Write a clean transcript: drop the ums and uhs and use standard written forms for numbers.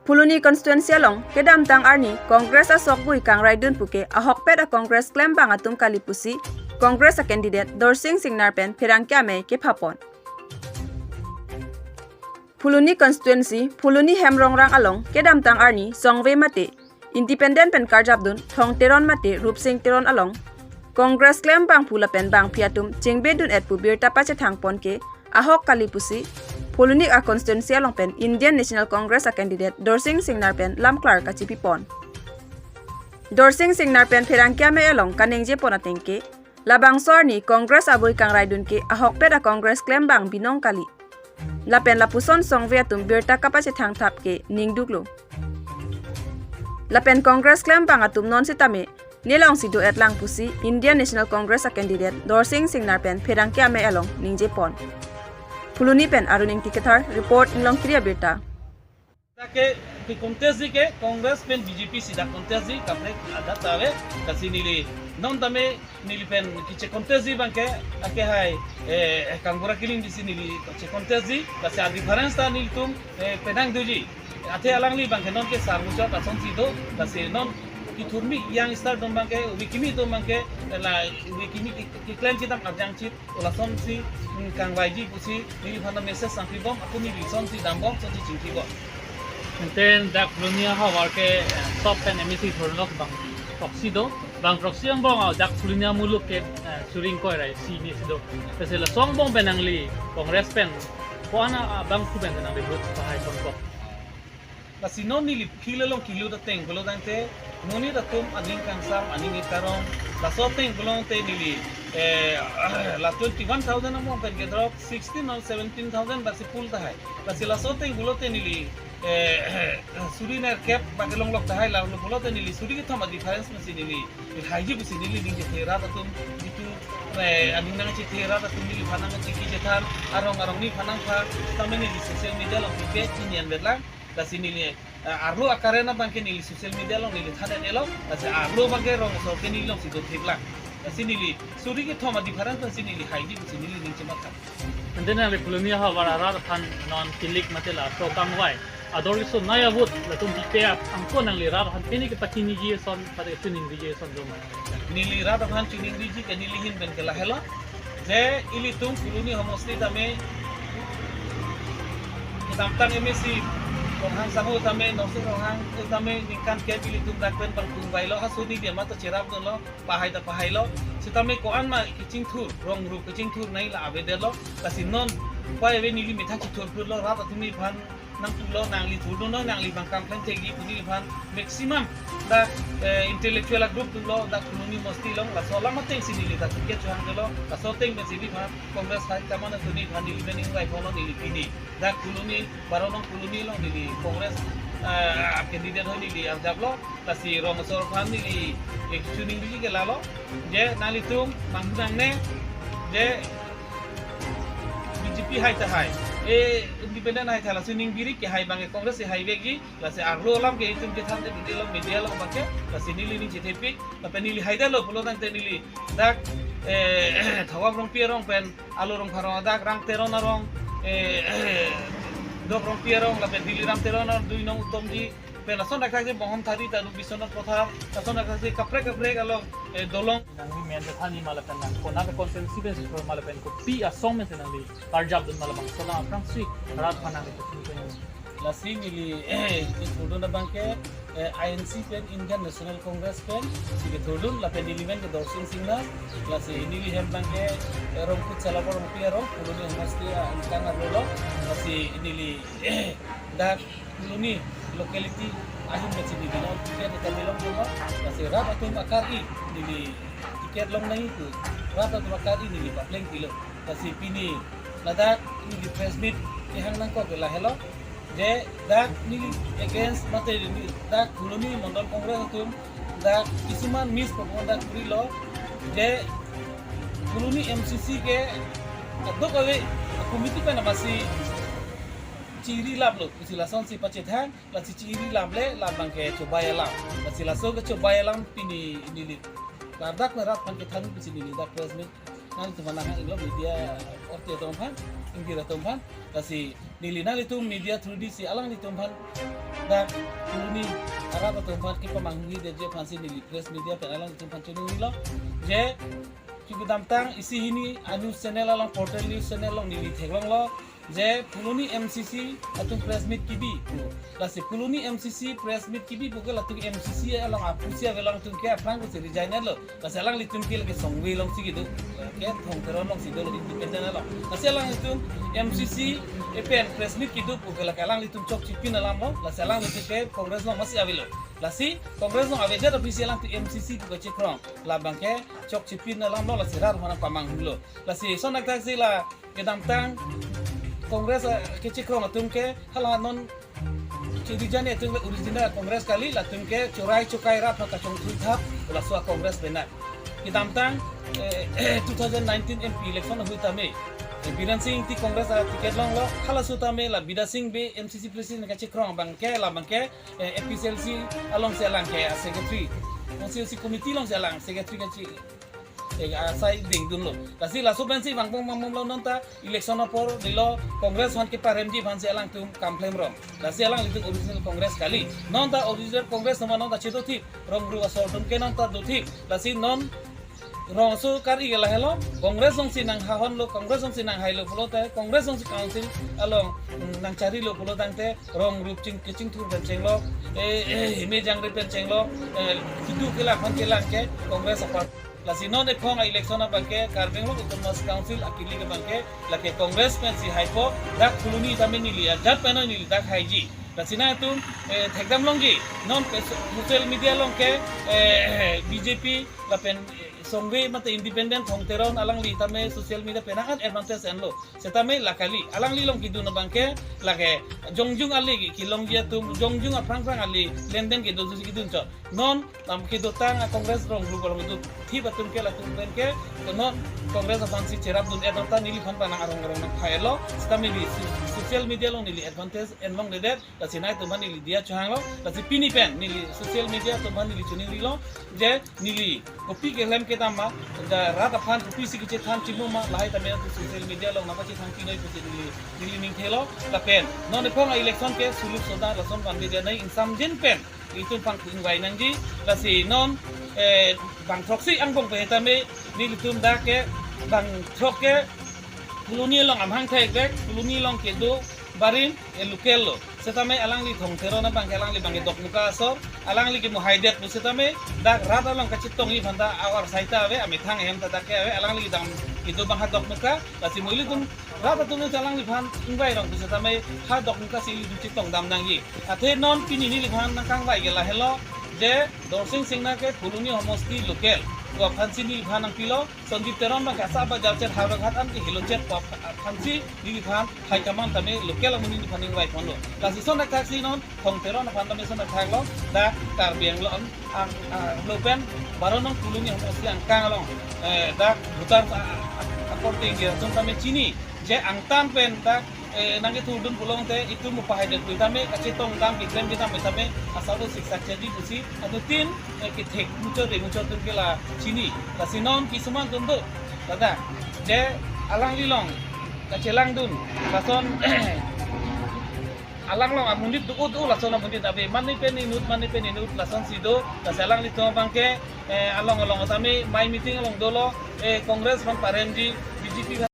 Puluni constituency along kedam tang arni Congress asok bui kang raidun puke ahok pet a Congress claim bang atum kalipusi Congress a candidate Dorsing Singnarpen Pirangkya me ke phapon. Puluni constituency Puluni hemrongrang along kedam tang arni songve mate Independent pen karjabdun thong teron mate Rupsing teron along Congress claim bang pula pen bang piatum chengbedun et pu birta pache thangpon ke ahok kalipusi Puluni a constituency along pen Indian National Congress a candidate Dorsing Singnarpen Lam Clark a chipipon. Dorsing Singnarpen Pirangkya me along kanengje ponatengke labang sorni Congress aboy kang raidun ke ahok pet a Congress claim bang binong kali. Lapen lapuson songve atum birta kapache thang thap ke ningduklo. Lapen Congress claim bang atum non sitame nilong sido et lang pusi Indian National Congress a candidate Dorsing Singnarpen Pirangkya me along ningje pon. Puluni pen aruning tiketar report nilong kriya birta. Ke contest ke Congress pen BJP sida contest kapre ada tawe kasi nili non tame nili pen kiche contest bangke ake hai kanggura killing di sini nili kiche contest kasi a difference ta nil tum penang doji ate alang li bangke non ke sarmucha ka son sido kasi non iturmi yang start dong bangke wikimi dong bangke la wikimi iklan kita ajang chit ola son si kang waiji pusi nili phana message sampi bom aku nili son si dambom son si chingki bom. Then dak dunia hawar ke top pen emisi thornok bang proxy ang bong dak dunia muluk ke suring ko rai si ni sido kasi la song bong benangli Congress pen ko ana bang ku ben nang ribut pahay kon kasi non nili kilolong kilo da teng gulo dante noni da tum aning kangsam aning itarong la so teng gulong te nili la 21,000 among pen ke drop 16 or 17,000 basi full da hai kasi la so teng gulo te nili suri ner cap bagelong lok da hai la gulo te nili suri ke thama difference masi nili haiji busi nili ning je thera da tum itu aning nang che thera da tum nili phanang che ki je than arong ni phanang pha tamene di social media lo page nian bedlang kasi nili arlo akarena bangke nili social media lo nili thada elo kasi arlo bangke rong so ke nili lo sido thikla kasi nili suri ke thoma difference kasi nili haiji busi nili ning che matka and then ang pulunia hawar arar than non kilik matela so kamwai ador so naya vote la tum pia angko nang lirar han pini ke patini ji son pada tuning ji son do nili rada han tuning ji ke nili hin ben ke la helo je ili tum puluni homosli tame tamtang emisi Konghang sahu tame nosu konghang tame ningkan ke pilih tum rakpen pangkung bailo hasuni dia mata cerap lo pahai lo sitame ko an ma kicing thur rong ru kicing thur nai la avede lo kasi non pai ve nili mitha ki thur lo rat atumi phan nang tulo nang li thur no nang li bangkam plan tegi puni phan maximum da intellectual group lo da kununi mosti lo la sola mate sini li da ke chuang lo la so teng ben sini phan congress hai kamana tuni phan nili bening bai phono nili pini da kununi baronong kununi lo nili congress candidate ho nili ajab lo kasi rong sor phan nili ek tuning biji ke lalo je nali tum mangnang ne je BJP hai ta hai independent hai thala suning biri ke hai bange congress hai begi la se arlo lam ke itum ke tham de lo media lo bange la se nili ni jetepi la penili hai da lo pulo dan te nili dak thawam rong pia rong pen alo rong pharo dak rang teron rong dok rong pia rong la pen dili ram teron dui nong utom ji pen la son dak je bohom thari ta bisonat kotha la son dak je kapre alo dolong nang mi men thani malakan nang ko na consensus bes for malakan ko pi a song men nang li tarjab dun malabang so na prang sui rat phanang ko la si nili thudun na bangke INC pen Indian National Congress pen si ke thudun la pen nili men ke Dorsing Singna la si nili hem bangke rong kut sala rong pia rong puluni masti angkana rolo la si nili da puluni locality ahim me si nili non tiket ta melong ko la si rat atum akari nili tiket long nai ku rat atum akari nili papleng kilo la si pini ladak nili press meet ihang nang ko la hello de dak nili against mate dak puluni mondol congress atum dak kisuman miss proponda kuri lo de puluni MCC ke adok awe komiti pa na masih ciri lab lo sila son si pacethan la si ciri lab le la bangke coba lam la sila so ke coba lam pini nili lardak merat pan ke thanu pisi nili dak presmi nan tu mana ilo media orte tompan ingira tompan kasi nili na litum media through di si alang litum pan da puluni ara ta tum pan ki pamanghi de je phansi nili press media pen alang litum pan chunu nilo je ki damtang isi hini news channel alang portal news channel long nili theglong lo je puluni MCC atung press meet kibi la se puluni MCC press meet kibi bukan atung MCC alang apusia velang tung ke aplang ko seri jainat lo la se alang litum ke lagi songwe long si gitu ke thong teron long si do independent lo la se alang litum MCC EPN press meet kidu bukan lagi alang litum chok chipin alam lo la se alang litum ke kongres lo masih avilo la si kongres lo avejar official alang tu MCC bukan cekrong la bangke chok chipin alam lo la sirar mana pamang lo la si sonak tak si la ke damtang kongres kecil kerana tumke halah non ciri jani tumke original kongres kali lah tumke curai cukai rat maka cung tuithap ulah suah kongres benar kita amtang 2019 MP election hui tame Bidan Singh ti kongres tiket long lo halah su tame lah Bidan Singh be MCC president kecil kerana bangke lah bangke FPCLC along selang ke secretary konstitusi komiti long selang secretary kecil sai ding dun lo kasi la subvensi bangpong mamom lo nonta election por dilo kongres han ke paremji bhanse alang tum kamplem rom kasi alang litu original kongres kali nonta original kongres nama nonta chedo thi rom ru asol tum ke nonta do thi lasi non rong su kari gela hello kongres song sinang hahon lo kongres song sinang hailo pulo te kongres song council along nang cari lo pulo tangte rong rup cing kecing tur dan ceng lo me jang repen ceng lo kidu kela khon kela ke kongres apa la si non e khong election na bangke karbeng lo utmas council akili ke bangke la ke congress pen si haipo dak puluni tameni li adat peno ni dak haiji la sina tu thekdam longji non social media long ke BJP la pen songwe mate independent thong teron alang li tame social media penakan advantage en lo setame la kali alang li long kidu na bangke la ke jongjung ali ki long dia tu jongjung aprang prang ali lenden ke dozu kidun cho non tam kidu tang congress rong group long itu thi batum ke la tum pen ke non congress fancy cerap dun edonta nili phan panang arong arong na phaelo setame li social media long nili advantage en long de la sinai tu man nili dia chang lo la si pini pen nili social media tu man nili chuni lo je nili kopi ke lem ke tama da rata phan kopi si ke than chimu ma lai tame social media long na pa chi thang ki noi pu nili ning thelo la pen non khong election ke suluk soda la son pan dia nai insam jin pen itu pang king wai nang ji la si non bang proxy ang bong pe tame nili tum da ke bang thok ke puluni long am hang thek dek puluni long ke do barin lukel lo setame alang li thong thero na bang alang li bang dok muka so alang li ke mo haidet bu setame dak rata long ka chitong hi phanda awar saita ave ami thang hem ta dak ave alang li dam ido bang ha dok muka kasi moili tum rata tum alang li phan ingbai rong bu setame ha dok muka si li chitong dam nang ji athe non pini ni li phan na kang bai gela hello je dorsing singna ke puluni homosti local ko phansi ni phanang pilo Sandeep Teron ba kasa ba jalchet hawra ghatam ki hilochet ko phansi ni phan hai kamam tame local amuni ni phaning wai phono kasi sona taxi non thong Teron phan tame sona thaglo da tar biang lo ang lopen baronong puluni homosti ang kangalong da butar according ya ton tame chini je ang tan pen da nang itu dun pulong te itu mupahai de tame kacetong dam bikrem kita metame asado siksa jadi busi atau tin ke thek mucho tun ke la chini la sinon kisuman dun do dada je alang lilong kacelang dun lason alang long amundit du lason amundit abe mani pen inut lason sido la salang li to bangke along tame mai meeting along dolo kongres man paremji BJP